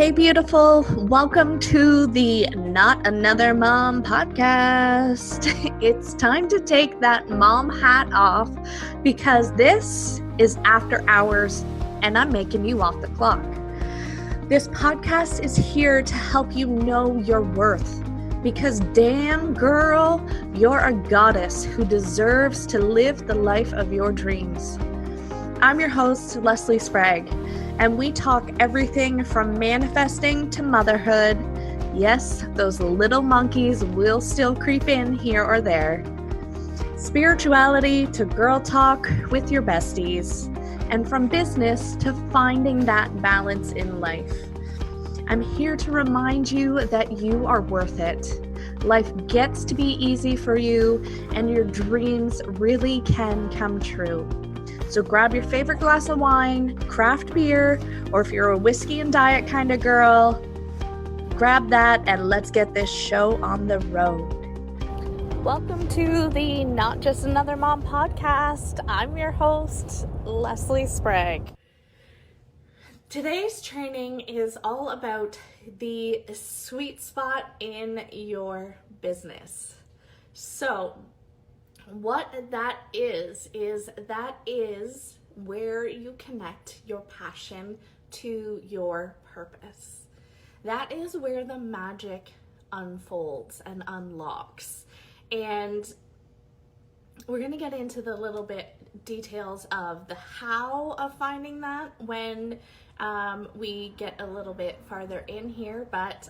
Hey, beautiful. Welcome to the Not Another Mom podcast. It's time to take that mom hat off because this is after hours and I'm making you off the clock. This podcast is here to help you know your worth because damn girl, you're a goddess who deserves to live the life of your dreams. I'm your host, Leslie Sprague, and we talk everything from manifesting to motherhood. Yes, those little monkeys will still creep in here or there. Spirituality to girl talk with your besties, and from business to finding that balance in life. I'm here to remind you that you are worth it. Life gets to be easy for you, and your dreams really can come true. So grab your favorite glass of wine, craft beer, or if you're a whiskey and diet kind of girl, grab that and let's get this show on the road. Welcome to the Not Just Another Mom podcast. I'm your host, Leslie Sprague. Today's training is all about the sweet spot in your business. So, what that is where you connect your passion to your purpose. That is where the magic unfolds and unlocks. And we're going to get into the little bit details of the how of finding that when we get a little bit farther in here, but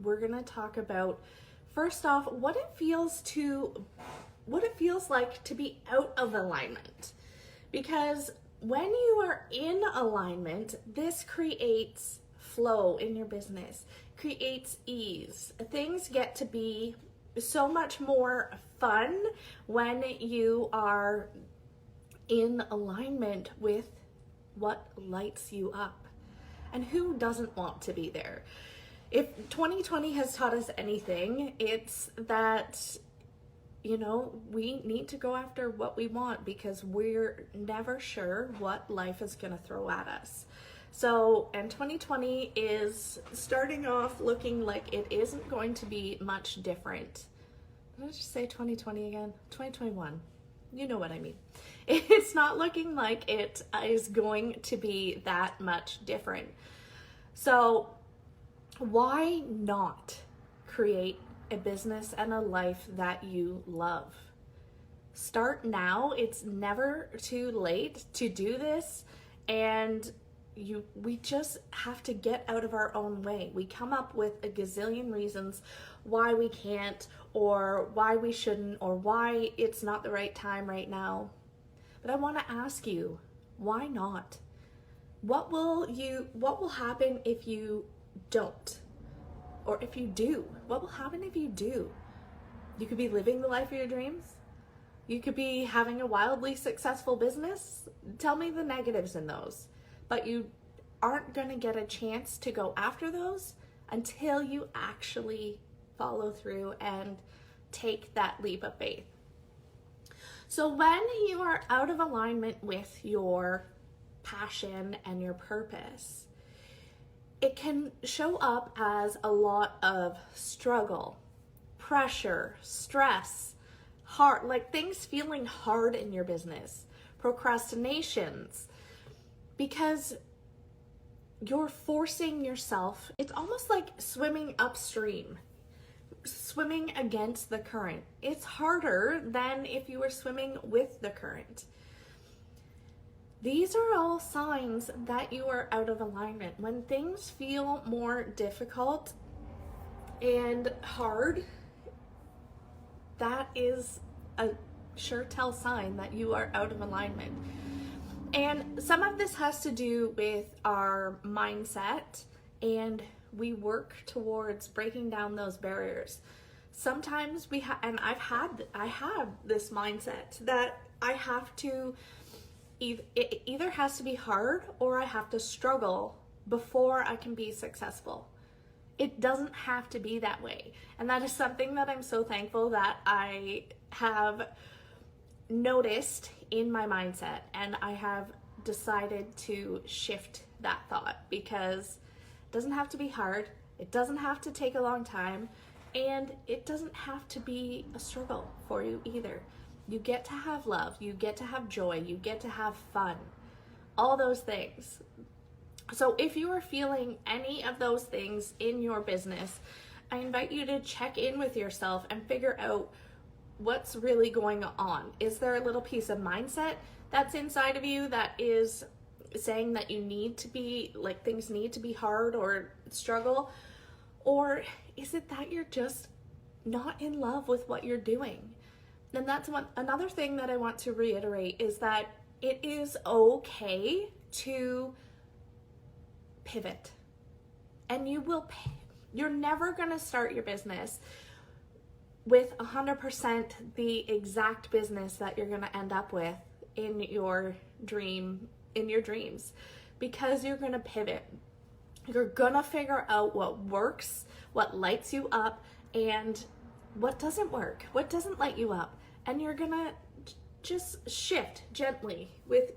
we're going to talk about first off, what it feels like to be out of alignment. Because when you are in alignment, this creates flow in your business, creates ease. Things get to be so much more fun when you are in alignment with what lights you up. And who doesn't want to be there? If 2020 has taught us anything, it's that, we need to go after what we want because we're never sure what life is going to throw at us. So, and 2020 is starting off looking like it isn't going to be much different. Did I just say 2020 again? 2021. You know what I mean. It's not looking like it is going to be that much different. So, why not create a business and a life that you love? Start now. It's never too late to do this, and we just have to get out of our own way. We come up with a gazillion reasons why we can't, or why we shouldn't, or why it's not the right time right now. But I want to ask you, why not? What will happen if you don't? Or if you do? What will happen if you do? You could be living the life of your dreams. You could be having a wildly successful business. Tell me the negatives in those. But you aren't going to get a chance to go after those until you actually follow through and take that leap of faith. So when you are out of alignment with your passion and your purpose, it can show up as a lot of struggle, pressure, stress, like things feeling hard in your business, procrastinations, because you're forcing yourself. It's almost like swimming upstream, swimming against the current. It's harder than if you were swimming with the current. These are all signs that you are out of alignment. When things feel more difficult and hard, that is a sure tell sign that you are out of alignment. And some of this has to do with our mindset, and we work towards breaking down those barriers. Sometimes I have this mindset that I have to it either has to be hard or I have to struggle before I can be successful. It doesn't have to be that way. And that is something that I'm so thankful that I have noticed in my mindset, and I have decided to shift that thought, because it doesn't have to be hard, it doesn't have to take a long time, and it doesn't have to be a struggle for you either. You get to have love, you get to have joy, you get to have fun, all those things. So if you are feeling any of those things in your business, I invite you to check in with yourself and figure out what's really going on. Is there a little piece of mindset that's inside of you that is saying that you need to be, like, things need to be hard or struggle? Or is it that you're just not in love with what you're doing? And that's another thing that I want to reiterate, is that it is okay to pivot. And you're never going to start your business with 100% the exact business that you're going to end up with in your dreams, because you're going to pivot. You're going to figure out what works, what lights you up, and what doesn't work, what doesn't light you up. And you're going to just shift gently with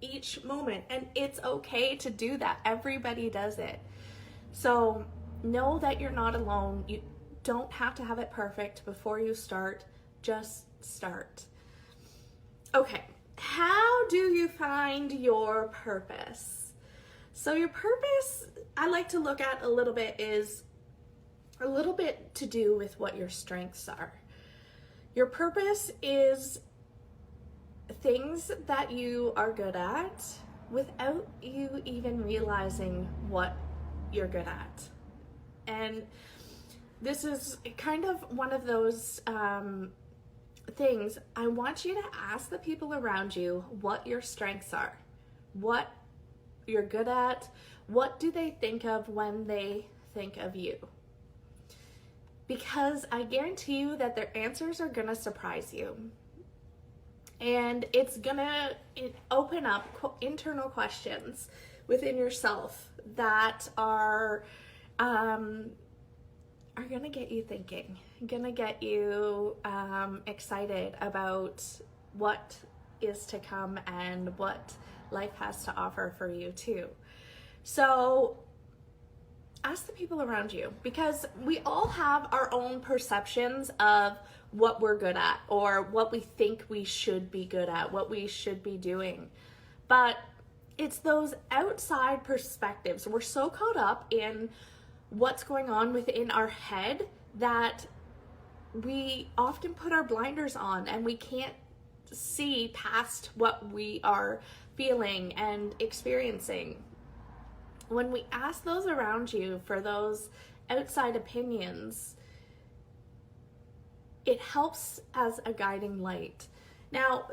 each moment. And it's okay to do that. Everybody does it. So know that you're not alone. You don't have to have it perfect before you start. Just start. Okay, how do you find your purpose? So your purpose, I like to look at a little bit, is a little bit to do with what your strengths are. Your purpose is things that you are good at without you even realizing what you're good at. And this is kind of one of those things. I want you to ask the people around you what your strengths are, what you're good at, what do they think of when they think of you? Because I guarantee you that their answers are gonna surprise you. And it's gonna open up internal questions within yourself that are gonna get you thinking, gonna get you excited about what is to come and what life has to offer for you too. So ask the people around you, because we all have our own perceptions of what we're good at, or what we think we should be good at, what we should be doing. But it's those outside perspectives. We're so caught up in what's going on within our head that we often put our blinders on, and we can't see past what we are feeling and experiencing. When we ask those around you for those outside opinions, it helps as a guiding light. Now,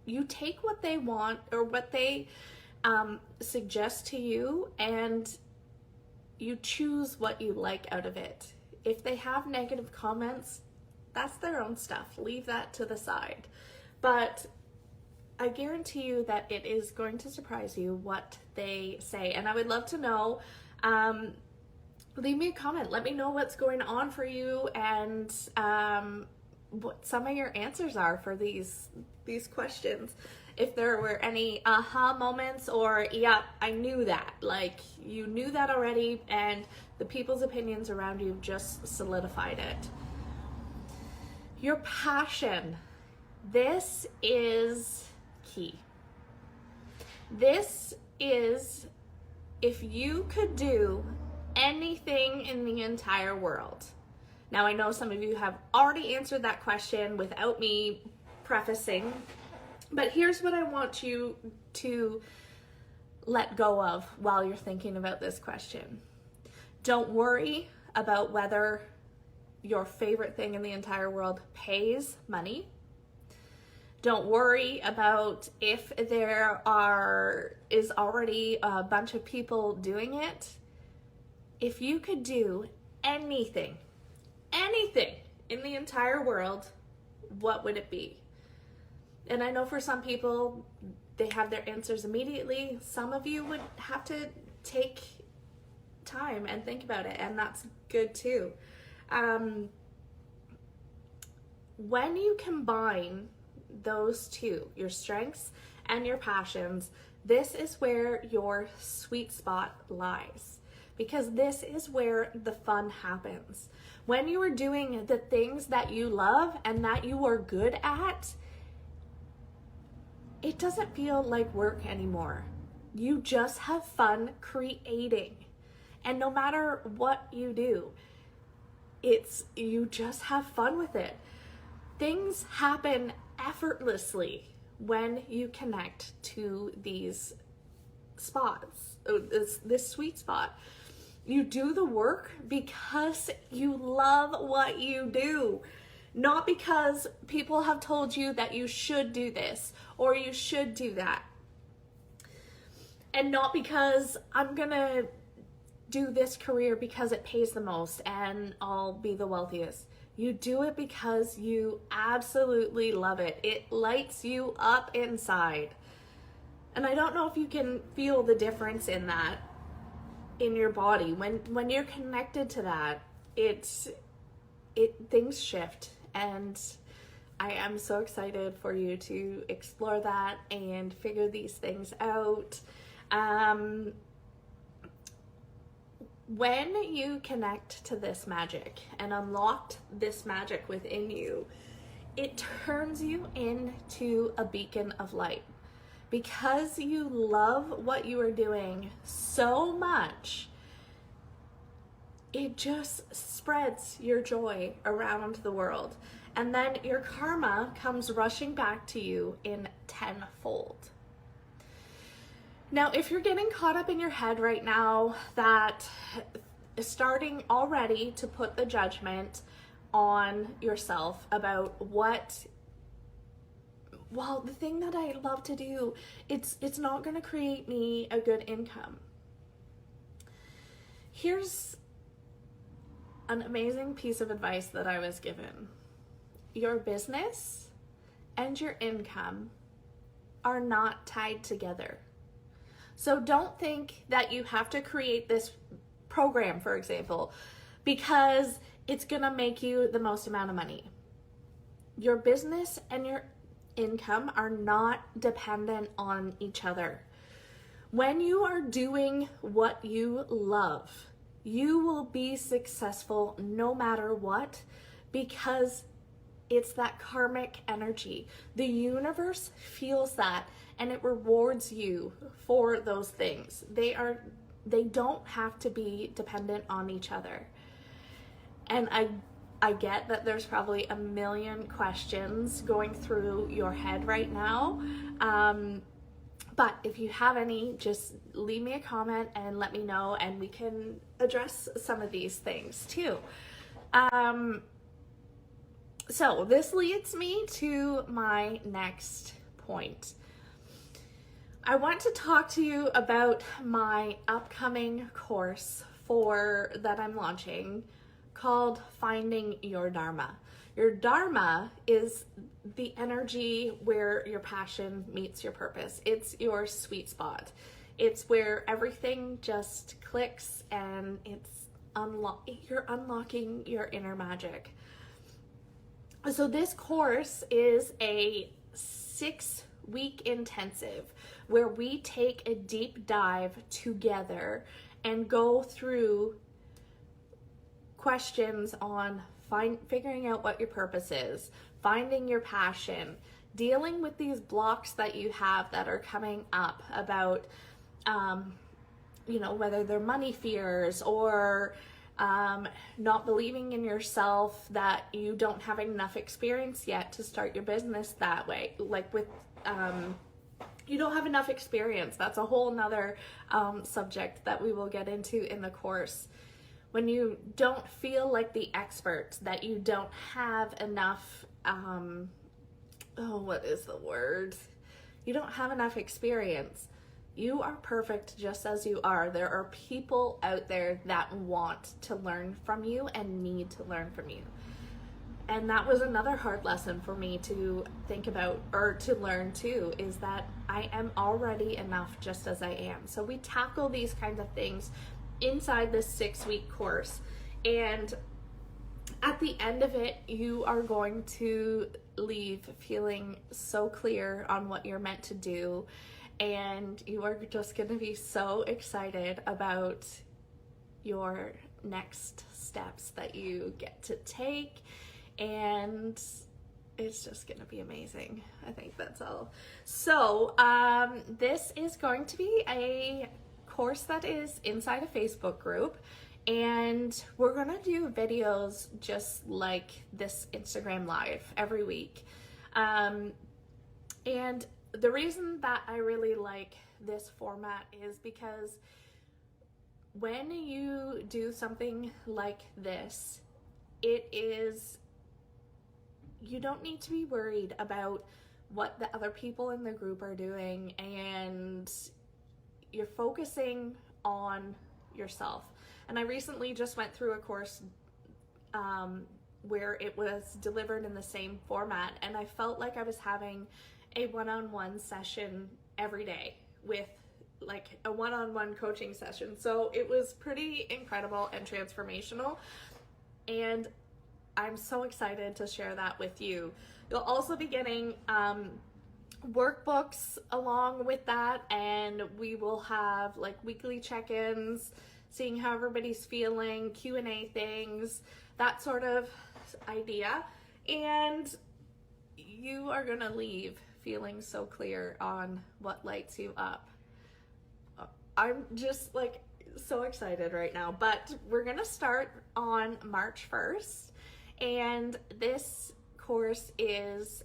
you take what they want or what they suggest to you, and you choose what you like out of it. If they have negative comments, that's their own stuff. Leave that to the side. But I guarantee you that it is going to surprise you what they say. And I would love to know, leave me a comment. Let me know what's going on for you, and what some of your answers are for these questions. If there were any aha moments, or, yeah, I knew that. Like, you knew that already, and the people's opinions around you just solidified it. Your passion. This is key. This is, if you could do anything in the entire world. Now, I know some of you have already answered that question without me prefacing, but here's what I want you to let go of while you're thinking about this question. Don't worry about whether your favorite thing in the entire world pays money. Don't worry about if there is already a bunch of people doing it. If you could do anything in the entire world, what would it be? And I know for some people, they have their answers immediately. Some of you would have to take time and think about it, and that's good too. When you combine those two, your strengths and your passions, This is where your sweet spot lies, because this is where the fun happens. When you are doing the things that you love and that you are good at, it doesn't feel like work anymore. You just have fun creating. And no matter what you do, you just have fun with it. Things happen effortlessly when you connect to these spots, this sweet spot. You do the work because you love what you do, not because people have told you that you should do this or you should do that. And not because I'm gonna do this career because it pays the most and I'll be the wealthiest. You do it because you absolutely love it. It lights you up inside. And I don't know if you can feel the difference in that in your body. When you're connected to that, things shift. And I am so excited for you to explore that and figure these things out. When you connect to this magic and unlock this magic within you, it turns you into a beacon of light. Because you love what you are doing so much, it just spreads your joy around the world. And then your karma comes rushing back to you in tenfold. Now, if you're getting caught up in your head right now that starting already to put the judgment on yourself about the thing that I love to do, it's not going to create me a good income. Here's an amazing piece of advice that I was given. Your business and your income are not tied together. So don't think that you have to create this program, for example, because it's gonna make you the most amount of money. Your business and your income are not dependent on each other. When you are doing what you love, you will be successful no matter what, because it's that karmic energy. The universe feels that and it rewards you for those things. They don't have to be dependent on each other. And I get that there's probably a million questions going through your head right now. But if you have any, just leave me a comment and let me know, and we can address some of these things too. So this leads me to my next point. I want to talk to you about my upcoming course that I'm launching, called Finding Your Dharma. Your Dharma is the energy where your passion meets your purpose. It's your sweet spot. It's where everything just clicks and you're unlocking your inner magic. So this course is a 6-week intensive where we take a deep dive together and go through questions on figuring out what your purpose is, finding your passion, dealing with these blocks that you have that are coming up about, whether they're money fears or not believing in yourself, that you don't have enough experience yet to start your business that way. You don't have enough experience. That's a whole nother subject that we will get into in the course. When you don't feel like the expert, that you don't have enough, what is the word? You don't have enough experience. You are perfect just as you are. There are people out there that want to learn from you and need to learn from you. And that was another hard lesson for me to think about, or to learn too, is that I am already enough just as I am. So we tackle these kinds of things inside this 6-week course. And at the end of it, you are going to leave feeling so clear on what you're meant to do and you are just going to be so excited about your next steps that you get to take, and it's just going to be amazing. I think that's all. So this is going to be a course that is inside a Facebook group, and we're going to do videos just like this Instagram live every week. And the reason that I really like this format is because when you do something like this, you don't need to be worried about what the other people in the group are doing, and you're focusing on yourself. And I recently just went through a course where it was delivered in the same format, and I felt like I was having a one-on-one session every day with like a one-on-one coaching session. So it was pretty incredible and transformational, and I'm so excited to share that with you. You'll also be getting workbooks along with that, and we will have like weekly check-ins, seeing how everybody's feeling, Q&A things, that sort of idea. And you are gonna leave feeling so clear on what lights you up. I'm just like so excited right now, but we're gonna start on March 1st, and this course is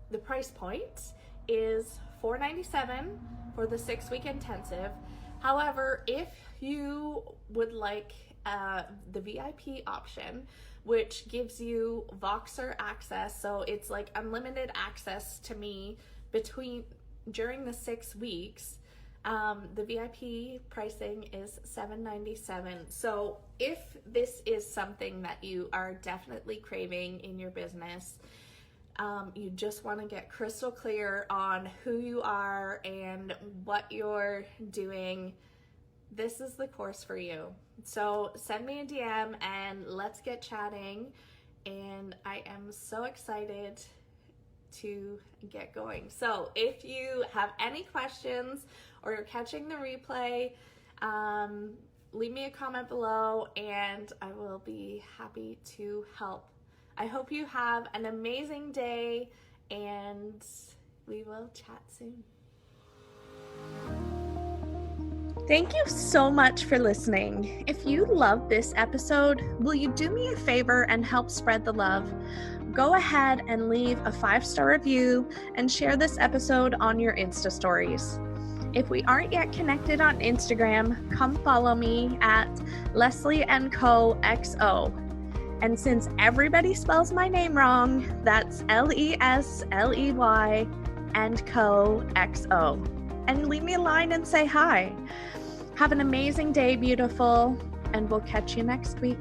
the price point is $497 for the 6-week intensive. However, if you would like the VIP option, which gives you Voxer access, so it's like unlimited access to me during the 6 weeks, the VIP pricing is $797. So if this is something that you are definitely craving in your business, you just want to get crystal clear on who you are and what you're doing, this is the course for you. So send me a DM and let's get chatting, and I am so excited to get going. So if you have any questions or you're catching the replay, leave me a comment below and I will be happy to help. I hope you have an amazing day, and we will chat soon. Thank you so much for listening. If you loved this episode, will you do me a favor and help spread the love? Go ahead and leave a 5-star review and share this episode on your Insta stories. If we aren't yet connected on Instagram, come follow me at Leslie & Co XO. And since everybody spells my name wrong, that's Lesley & Co XO. And leave me a line and say hi. Have an amazing day, beautiful, and we'll catch you next week.